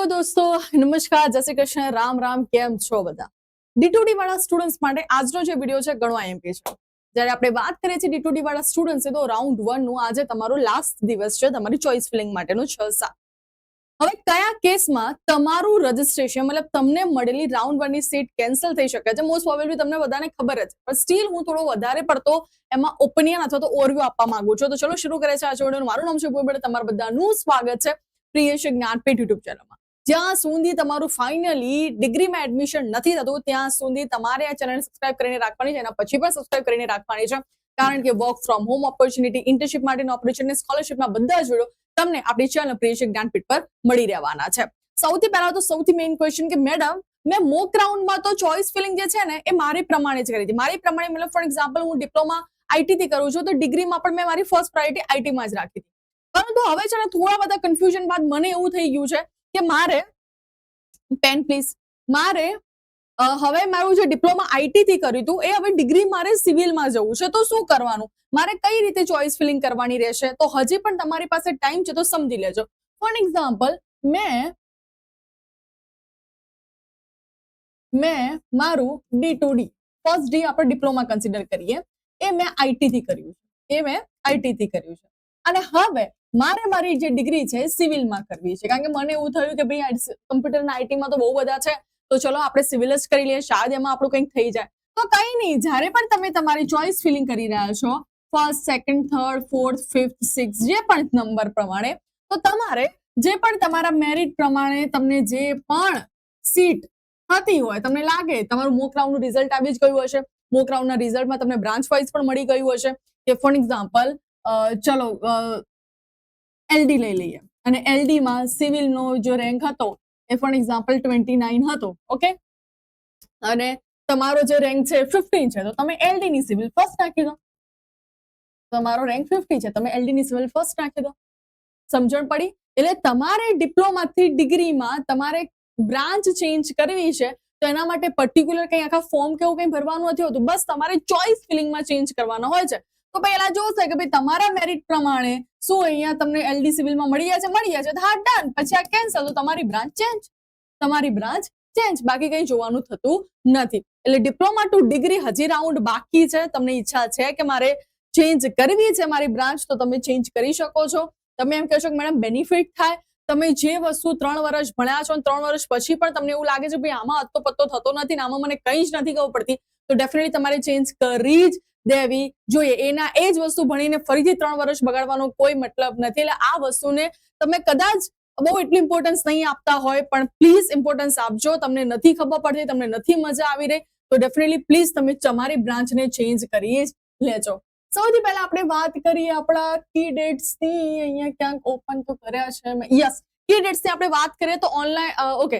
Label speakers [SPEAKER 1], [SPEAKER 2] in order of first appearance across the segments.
[SPEAKER 1] Hello દોસ્તો, નમસ્કાર, જય શ્રી કૃષ્ણ, રામ રામ. કેમ છો બધા? ડી2ડી વાળા સ્ટુડન્ટ્સ માટે આજનો જે વિડીયો છે ઘણો આઈએમપી છે. જ્યારે આપણે વાત કરીએ છીએ ડી2ડી વાળા સ્ટુડન્ટ્સ તો રાઉન્ડ 1 નું આજે તમારો લાસ્ટ દિવસ છે તમારી ચોઇસ ફિલિંગ માટેનો 6-7. હવે કયા કેસમાં તમારું રજીસ્ટ્રેશન મતલબ તમને મળેલી રાઉન્ડ 1 ની સીટ કેન્સલ થઈ શકે છે? મોસ્ટ પ્રોબેબલી તમને બધાને ખબર જ, પણ સ્ટીલ હું થોડો વધારે પડતો એમાં ઓપિનિયન અથવા તો ઓવરવ્યુ આપવા માંગુ છું. તો ચલો શરૂ કરે છે આ વિડીયો. મારું નામ છે ભૂમિબેન, તમારું બધાનું સ્વાગત છે પ્રિયેશ જ્ઞાનપીઠ યુટ્યુબ ચેનલમાં. જ્યાં સુધી તમારું ફાઇનલી ડિગ્રીમાં એડમિશન નથી થતું ત્યાં સુધી તમારે આ ચેનલ સબસ્ક્રાઇબ કરીને રાખવાની છે, એના પછી પણ સબસ્ક્રાઇબ કરીને રાખવાની છે, કારણ કે work from home opportunity, internship માટેનો ઓપોર્ચ્યુનિટી, સ્કોલરશિપના બધા જ વિડીયો તમને આપણી ચેનલ પ્રિયેશ જ્ઞાનપીઠ પર મળી રહેવાના છે. સૌથી પહેલા તો સૌથી મેઇન ક્વેશ્ચન કે મેડમ મેં મોક રાઉન્ડમાં તો ચોઇસ ફિલિંગ જે છે ને એ મારી પ્રમાણે જ કરી હતી. મારી પ્રમાણે મતલબ ફોર એક્ઝામ્પલ હું ડિપ્લોમા આઈટી થી કરું છું તો ડિગ્રીમાં પણ મેં મારી ફર્સ્ટ પ્રાયોરિટી આઈટીમાં જ રાખી હતી. પરંતુ હવે છે ને થોડા બધા કન્ફ્યુઝન બાદ મને એવું થઈ ગયું છે કે મારે પેન પ્લીઝ મારે હવે મારું જે ડિપ્લોમા આઈટી થી કર્યું હતું એ હવે ડિગ્રી મારે સિવિલમાં જવું છે, તો શું કરવાનું? મારે કઈ રીતે ચોઇસ ફિલિંગ કરવાની રહેશે? તો હજી પણ તમારી પાસે ટાઈમ છે તો સમજી લેજો. ફોર એક્ઝામ્પલ મેં મારું ડી2ડી ફર્સ્ટ ડી આપણે ડિપ્લોમા કન્સિડર કરીએ એ મેં આઈટી થી કર્યું છે, અને હવે મારે મારી જે ડિગ્રી છે સિવિલમાં કરવી છે, કારણ કે મને એવું થયું કે ભાઈ કમ્પ્યુટરના આઈટીમાં તો બહુ બધા છે, તો ચલો આપણે સિવિલ જ કરી લઈએ, શાયદ એમાં આપણું કંઈક થઈ જાય. તો કઈ નહીં, જ્યારે પણ તમે તમારી ચોઇસ ફિલિંગ કરી રહ્યા છો first, second, third, fourth, fifth, six જે પણ નંબર પ્રમાણે, તો તમારે જે પણ તમારા મેરિટ પ્રમાણે તમને જે પણ સીટ થતી હોય, તમને લાગે તમારું મોક રાઉન્ડનું રિઝલ્ટ આવી જ ગયું હશે, મોક રાઉન્ડના રિઝલ્ટમાં તમને બ્રાન્ચ વાઇઝ પણ મળી ગયું હશે કે ફોર એક્ઝામ્પલ ચલો એલડી લઈ લઈએ અને એલડી માં સિવિલનો જો રેન્ક હતો એ ફોર એક્ઝામ્પલ 29 હતો, ઓકે, અને તમારો જે રેન્ક છે 15 છે, તો તમે એલડી ની સિવિલ ફર્સ્ટ નાખી દો. તમારો રેન્ક 50 છે, તમે એલડી ની સિવિલ ફર્સ્ટ નાખી દો. સમજણ પડી? એટલે તમારે ડિપ્લોમાથી ડિગ્રીમાં તમારે બ્રાન્ચ ચેન્જ કરવી છે તો એના માટે પર્ટિક્યુલર કંઈ આખા ફોર્મ કે એવું કંઈ ભરવાનું નથી હોતું, બસ તમારે ચોઇસ ફિલિંગમાં ચેન્જ કરવાનો હોય છે. તો પહેલા જોશે કે ભાઈ તમારા મેરિટ પ્રમાણે શું અહીંયા તમને એલડી સિવિલમાં મળી જાય છે, હા ડન, પછી આ કેન્સલ, તો તમારી બ્રાન્ચ ચેન્જ, બાકી કંઈ જોવાનું થતું નથી. એટલે ડિપ્લોમા ટુ ડિગ્રી હજી રાઉન્ડ બાકી છે. તમને ઈચ્છા છે કે મારે ચેન્જ કરવી છે મારી બ્રાન્ચ, તો તમે ચેન્જ કરી શકો છો. તમે એમ કહેશો કે મેડમ બેનિફિટ થાય, તમે જે વસ્તુ 3 વર્ષ ભણ્યા છો અને 3 વર્ષ પછી પણ તમને એવું લાગે છે ભાઈ આમાં અત્તો પત્તો થતો નથી ને આમાં મને કંઈ જ નથી ખબર પડતી, તો ડેફિનેટલી તમારે ચેન્જ કરી જ દેવી જોઈએ. એના એ જ વસ્તુ ભણીને ફરીથી 3 વર્ષ બગાડવાનો કોઈ મતલબ નથી. એટલે આ વસ્તુને તમે કદાચ બહુ એટલી ઇમ્પોર્ટન્સ નહીં આપતા હોય પણ પ્લીઝ ઇમ્પોર્ટન્સ આપજો. તમને નથી ખબર પડતી, તમને નથી મજા આવી રહી, તો ડેફિનેટલી પ્લીઝ તમે તમારી બ્રાન્ચને ચેન્જ કરી જ લેજો. સૌથી પહેલા આપણે વાત કરીએ આપણા કી ડેટ્સની. અહીંયા ક્યાંક ઓપન તો કર્યા છે મેં, યસ, કી ડેટ્સની આપણે વાત કરીએ તો ઓનલાઈન ઓકે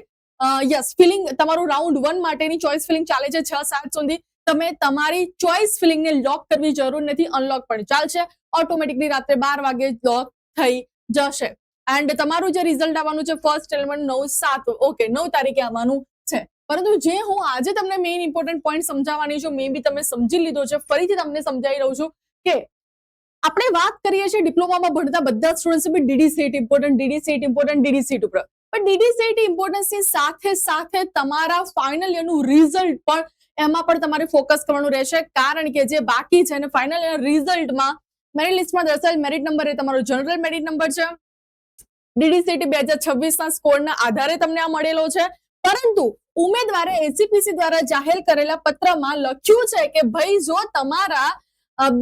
[SPEAKER 1] યસ, ફિલિંગ તમારું રાઉન્ડ 1 માટેની ચોઇસ ફિલિંગ ચાલે છે 6-7 સુધી. તમે તમારી ચોઇસ ફિલિંગને લોક કરવી જરૂર નથી, અનલોક પણ ચાલશે, ઓટોમેટિકલી રાત્રે 12 વાગે લોક થઈ જશે. એન્ડ તમારું જે રિઝલ્ટ આવવાનું છે ફર્સ્ટ એલિમેન્ટ 9/7, ઓકે, 9 તારીખે આવવાનું છે. પરંતુ જે હું આજે તમને મેઇન ઇમ્પોર્ટન્ટ પોઈન્ટ સમજાવવાની છું, મે બી તમે સમજી લીધો છે, ફરીથી તમને સમજાવી રહું છું કે આપણે વાત કરીએ છીએ ડિપ્લોમામાં ભણતા બધા સ્ટુડન્ટ્સ બી ડીડી સીટ ઇમ્પોર્ટન્ટ ઉપર, પણ ડીડી સીટ ઇમ્પોર્ટન્સની સાથે સાથે તમારા ફાઇનલ યરનું રિઝલ્ટ પણ એમાં પણ તમારે ફોકસ કરવાનું રહેશે, કારણ કે જે બાકી છે અને ફાઇનલ યર રિઝલ્ટમાં મેરિટ લિસ્ટમાં દર્શાવેલ મેરિટ નંબર એ તમારો જનરલ મેરિટ નંબર છે. ડીડી સીટ 2026 ના સ્કોરના આધારે તમને આ મળેલો છે, પરંતુ ઉમેદવારે એસીપીસી દ્વારા જાહેર કરેલા પત્રમાં લખ્યું છે કે ભાઈ જો તમારા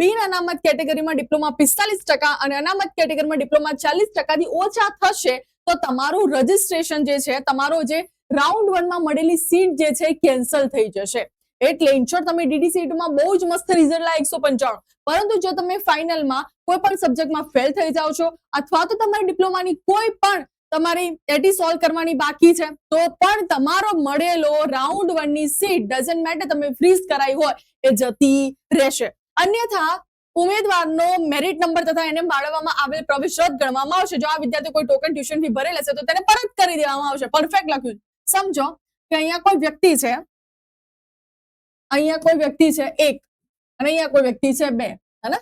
[SPEAKER 1] બિન અનામત કેટેગરીમાં ડિપ્લોમા 45% અને અનામત કેટેગરીમાં ડિપ્લોમા 40% થી ઓછા થશે તો તમારું રજીસ્ટ્રેશન જે છે, તમારો જે રાઉન્ડ 1 માં મળેલી સીટ જે છે કેન્સલ થઈ જશે. એટલે ઇનશોર્ટ તમે ડીડી સીટમાં બહુ જ મસ્ત રિઝલ્ટ લાવ્યા 195, પરંતુ જો તમે ફાઇનલમાં કોઈ પણ સબ્જેક્ટમાં ફેલ થઈ જાઓ છો અથવા તો તમારી ડિપ્લોમાની કોઈ પણ તમારી એટી સોલ્વ કરવાની બાકી છે તો પણ તમારો મળેલો રાઉન્ડ 1 ની સીટ ડઝન્ટ મેટર તમે ફ્રીઝ કરાઈ હોય એ જતી રહેશે. અન્યથા ઉમેદવારનો મેરિટ નંબર તથા એને ફાળવવામાં આવેલ પ્રવેશ રદ ગણવામાં આવશે. જો આ વિદ્યાર્થી કોઈ ટોકન ટ્યુશન ફી ભરેલ હશે તો તેને પરત કરી દેવામાં આવશે. પરફેક્ટ લખ્યું. સમજો કે અહીંયા કોઈ વ્યક્તિ છે, 1 અને અહીંયા કોઈ વ્યક્તિ છે 2, હેને?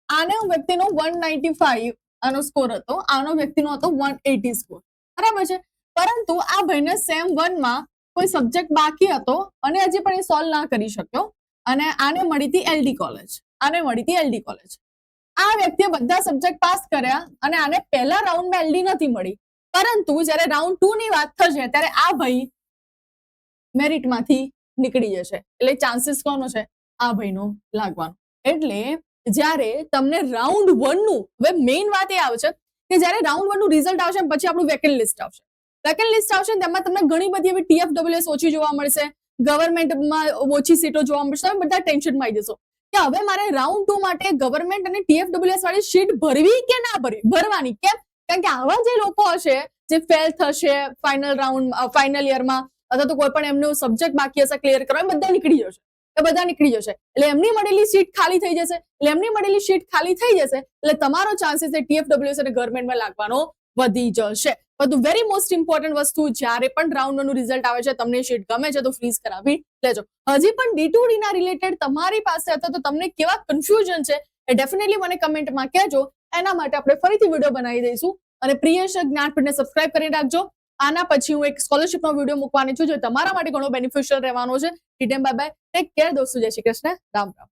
[SPEAKER 1] આનો વ્યક્તિનો 195 આનો સ્કોર હતો, આનો વ્યક્તિનો હતો 180 સ્કોર, બરાબર છે. પરંતુ આ ભાઈને સેમ 1 માં કોઈ સબ્જેક્ટ બાકી હતો અને હજી પણ એ સોલ્વ ના કરી શક્યો અને આને મળી હતી એલડી કોલેજ. આ વ્યક્તિએ બધા સબ્જેક્ટ પાસ કર્યા અને આને પહેલા રાઉન્ડમાં એલડી નથી મળી, પરંતુ જ્યારે રાઉન્ડ 2 ની વાત થશે ત્યારે આ ભાઈ મેરિટમાંથી નીકળી જશે. એટલે ચાન્સીસ કોનો છે? આ ભાઈનો લાગવાનો. એટલે જ્યારે તમને રાઉન્ડ 1 નું, હવે મેઇન વાત એ આવશે કે જ્યારે રાઉન્ડ 1 નું રિઝલ્ટ આવશે પછી આપણું વેકેન્ટ લિસ્ટ આવશે. વેકેન્ટ લિસ્ટ આવશે તેમાં તમને ઘણી બધી એવી TFWS ઓછી જોવા મળશે, ગવર્મેન્ટમાં ઓછી સીટો જોવા મળશે. તમે બધા ટેન્શનમાં આવી જશો કે હવે મારે રાઉન્ડ 2 માટે ગવર્મેન્ટ અને TFWS વાળી સીટ ભરવી કે ના ભરવાની. કેમ? કારણ કે આવા જે લોકો હશે જે ફેલ થશે ફાઇનલ યરમાં અથવા તો કોઈ પણ એમનો સબ્જેક્ટ બાકી હશે ક્લિયર કરવા, બધા નીકળી જશે. એટલે એમની મળેલી સીટ ખાલી થઈ જશે. એટલે તમારો ચાન્સીસ એ TFWS અને ગવર્મેન્ટમાં લાગવાનો વધી જશે. બધું વેરી મોસ્ટ ઇમ્પોર્ટન્ટ વસ્તુ, જ્યારે પણ રાઉન્ડ 1 નું રિઝલ્ટ આવે છે તમને સીટ ગમે છે તો ફ્રીઝ કરાવી લેજો. હજી પણ D2D ના રિલેટેડ તમારી પાસે અથવા તો તમને કેવા કન્ફ્યુઝન છે એ ડેફિનેટલી મને કમેન્ટમાં કહેજો. એના માટે આપણે ફરીથી વિડીયો બનાવી દઈશું. અને પ્રિયેશ જ્ઞાનપીઠને સબસ્ક્રાઇબ કરી રાખજો. આના પછી હું એક સ્કોલરશિપનો વિડીયો મૂકવાની છું જે તમારા માટે ઘણો બેનિફિશિયલ રહેવાનો છે. ટીટેમ બાય બાય, ટેક કેર દોસ્તો, જય શ્રી કૃષ્ણ, રામ રામ.